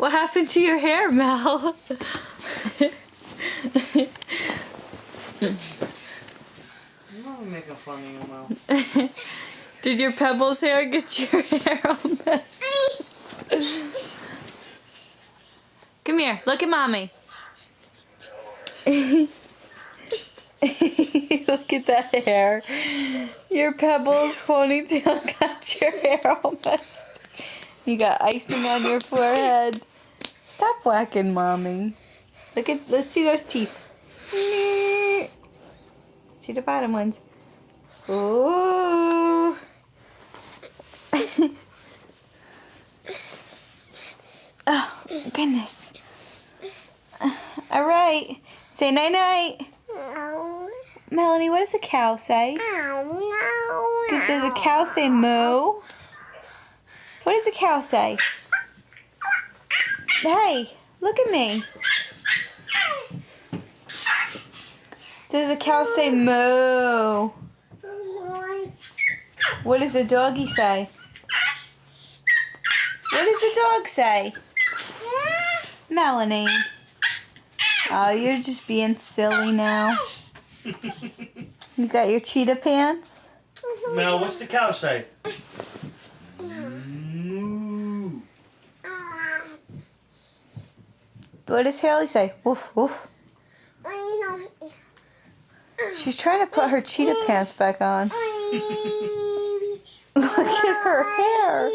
What happened to your hair, Mel? I'm not making fun of you, Mel. Did your Pebbles hair get your hair all messed? Come here, look at mommy. Look at that hair. Your Pebbles ponytail got your hair all messed. You got icing on your forehead. Stop whacking mommy. Let's see those teeth. See the bottom ones. Ooh. Oh, goodness. All right. Say night-night. Melanie, what does a cow say? Does a cow say moo? What does a cow say? Hey, look at me. Does a cow say moo? What does a doggy say? What does a dog say? Melanie. Oh, you're just being silly now. You got your cheetah pants? Mel, what's the cow say? Moo. What does Haley say? Woof, woof. She's trying to put her cheetah pants back on. Look at her hair.